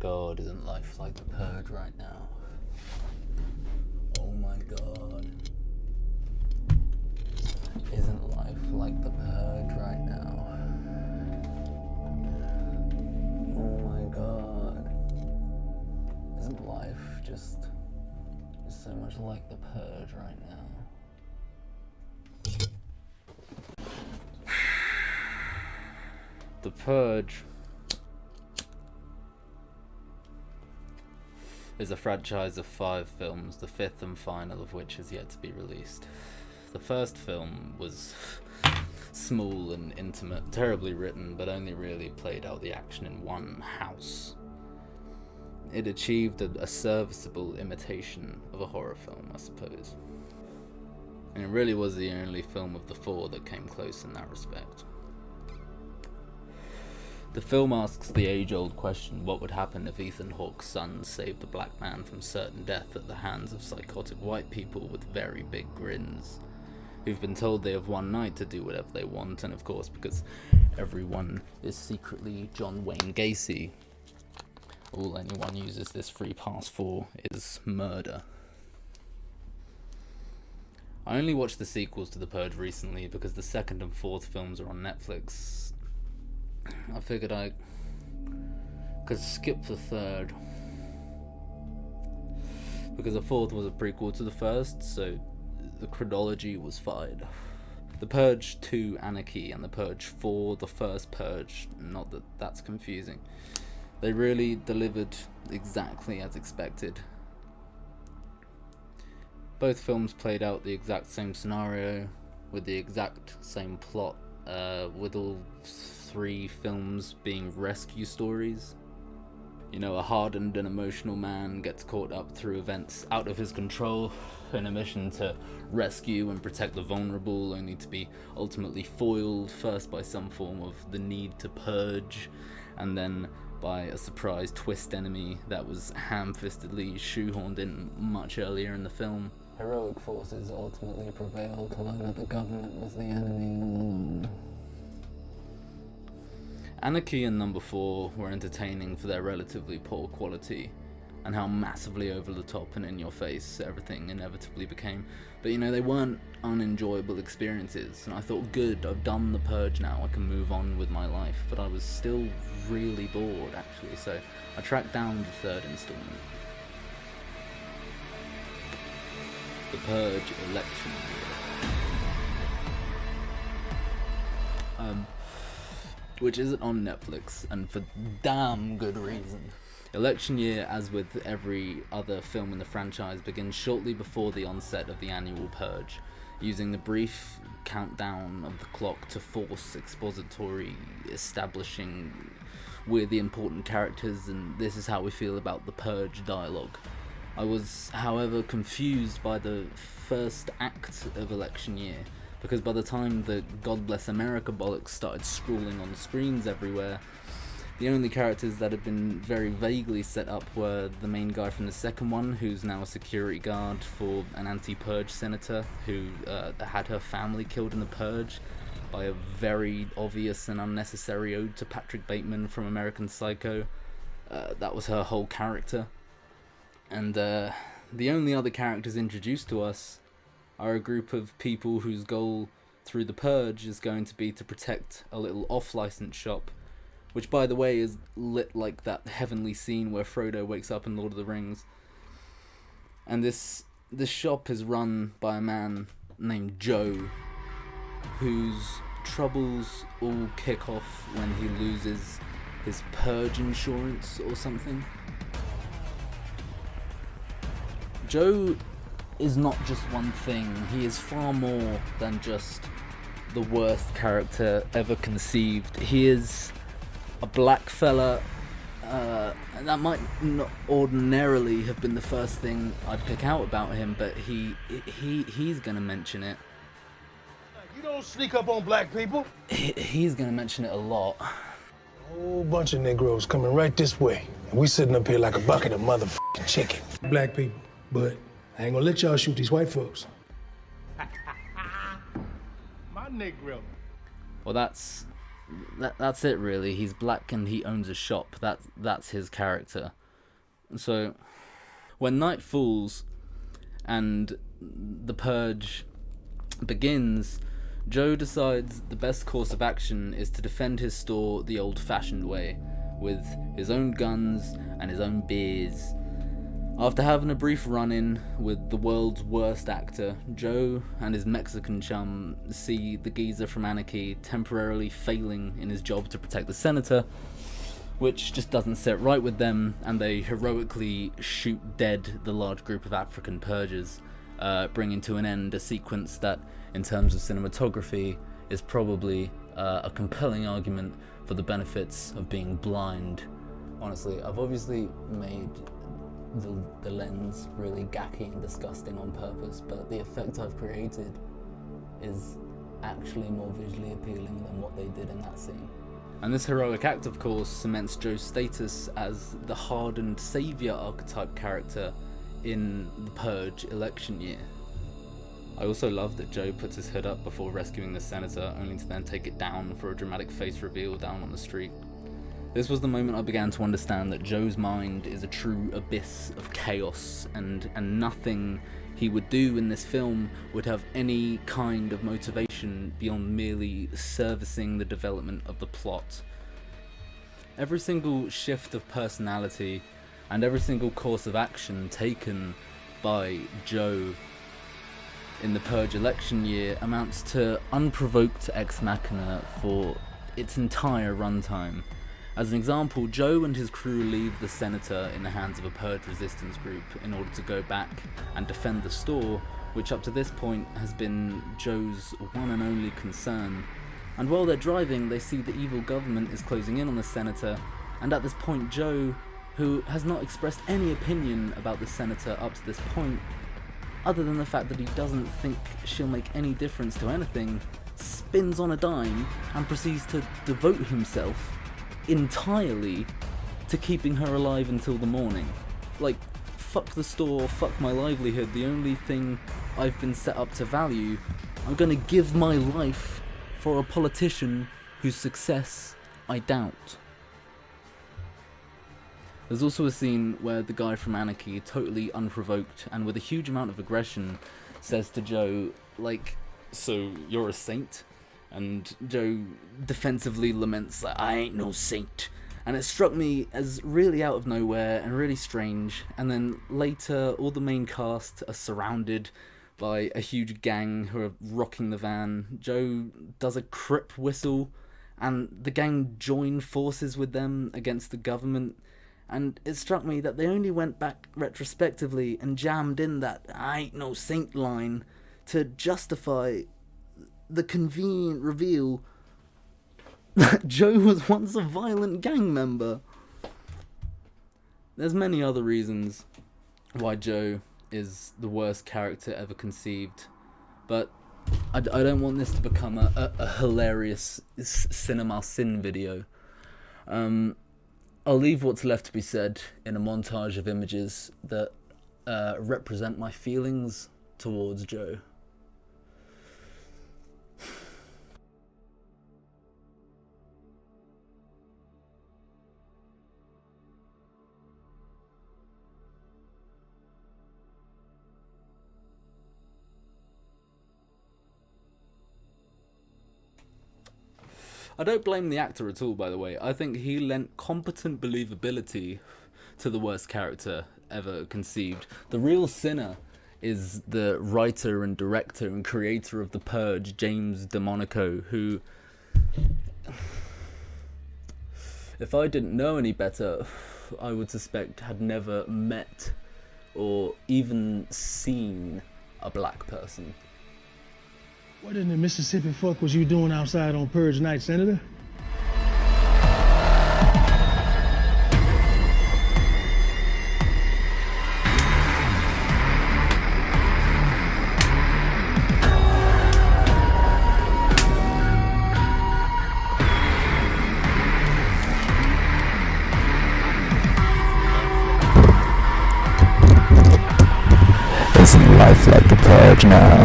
god, isn't life like the Purge right now? Oh my god. Isn't life like the Purge right now? Oh my god. Isn't life just so much like the Purge right now? The Purge is a franchise of 5 films, the 5th and final of which is yet to be released. The first film was small and intimate, terribly written, but only really played out the action in one house. It achieved a serviceable imitation of a horror film, I suppose. And it really was the only film of the 4 that came close in that respect. The film asks the age-old question, what would happen if Ethan Hawke's son saved a black man from certain death at the hands of psychotic white people with very big grins, who've been told they have one night to do whatever they want, and of course, because everyone is secretly John Wayne Gacy, all anyone uses this free pass for is murder. I only watched the sequels to The Purge recently because the 2nd and 4th films are on Netflix. I figured I could skip the 3rd because the 4th was a prequel to the 1st, so the chronology was fine. The Purge 2 Anarchy and the Purge 4 the first Purge, not that that's confusing. They really delivered exactly as expected. Both films played out the exact same scenario with the exact same plot, with all 3 films being rescue stories. You know, a hardened and emotional man gets caught up through events out of his control in a mission to rescue and protect the vulnerable, only to be ultimately foiled first by some form of the need to purge, and then by a surprise twist enemy that was ham-fistedly shoehorned in much earlier in the film. Heroic forces ultimately prevailed to learn that the government was the enemy. Anarchy and number 4 were entertaining for their relatively poor quality, and how massively over the top and in your face everything inevitably became. But you know, they weren't unenjoyable experiences, and I thought, good, I've done the Purge now, I can move on with my life. But I was still really bored, actually, so I tracked down the 3rd installment. The Purge Election Year. Which isn't on Netflix, and for damn good reason. Election year, as with every other film in the franchise, begins shortly before the onset of the annual Purge, using the brief countdown of the clock to force expository establishing we're the important characters, and this is how we feel about the Purge dialogue. I was, however, confused by the first act of Election Year, because by the time the God Bless America bollocks started scrawling on screens everywhere, the only characters that had been very vaguely set up were the main guy from the second one, who's now a security guard for an anti-Purge senator who had her family killed in the Purge by a very obvious and unnecessary ode to Patrick Bateman from American Psycho. That was her whole character. And the only other characters introduced to us are a group of people whose goal through the Purge is going to be to protect a little off-license shop, which, by the way, is lit like that heavenly scene where Frodo wakes up in Lord of the Rings. And this shop is run by a man named Joe, whose troubles all kick off when he loses his Purge insurance or something. Joe is not just one thing. He is far more than just the worst character ever conceived. He is a black fella, and that might not ordinarily have been the first thing I'd pick out about him, but he's gonna mention it. You don't sneak up on black people. He's gonna mention it a lot. A whole bunch of Negroes coming right this way, and we sitting up here like a bucket of motherfucking chicken. Black people, but I ain't gonna let y'all shoot these white folks. My Negro. Well, that's that's it really. He's black and he owns a shop. That's his character. So when night falls and the purge begins, Joe decides the best course of action is to defend his store the old-fashioned way, with his own guns and his own beers. After having a brief run-in with the world's worst actor, Joe and his Mexican chum see the geezer from Anarchy temporarily failing in his job to protect the senator, which just doesn't sit right with them, and they heroically shoot dead the large group of African purgers, bringing to an end a sequence that, in terms of cinematography, is probably a compelling argument for the benefits of being blind. Honestly, I've obviously made the lens really gacky and disgusting on purpose, but the effect I've created is actually more visually appealing than what they did in that scene. And this heroic act, of course, cements Joe's status as the hardened saviour archetype character in the Purge election year. I also love that Joe puts his hood up before rescuing the senator, only to then take it down for a dramatic face reveal down on the street. This was the moment I began to understand that Joe's mind is a true abyss of chaos, and nothing he would do in this film would have any kind of motivation beyond merely servicing the development of the plot. Every single shift of personality and every single course of action taken by Joe in the Purge election year amounts to unprovoked ex machina for its entire runtime. As an example, Joe and his crew leave the senator in the hands of a Purge resistance group in order to go back and defend the store, which up to this point has been Joe's one and only concern. And while they're driving, they see the evil government is closing in on the senator, and at this point Joe, who has not expressed any opinion about the senator up to this point, other than the fact that he doesn't think she'll make any difference to anything, spins on a dime and proceeds to devote himself entirely to keeping her alive until the morning. Like, fuck the store, fuck my livelihood, the only thing I've been set up to value, I'm gonna give my life for a politician whose success I doubt. There's also a scene where the guy from Anarchy, totally unprovoked and with a huge amount of aggression, says to Joe, like, "So you're a saint?" And Joe defensively laments that "I ain't no saint." And it struck me as really out of nowhere and really strange. And then later, all the main cast are surrounded by a huge gang who are rocking the van. Joe does a crip whistle, and the gang join forces with them against the government. And it struck me that they only went back retrospectively and jammed in that "I ain't no saint" line to justify the convenient reveal that Joe was once a violent gang member. There's many other reasons why Joe is the worst character ever conceived, but I don't want this to become a hilarious cinema sin video. I'll leave what's left to be said in a montage of images that represent my feelings towards Joe. I don't blame the actor at all, by the way. I think he lent competent believability to the worst character ever conceived. The real sinner is the writer and director and creator of The Purge, James DeMonaco, who, if I didn't know any better, I would suspect had never met or even seen a black person. What in the Mississippi fuck was you doing outside on Purge night, Senator? Isn't life like the Purge now?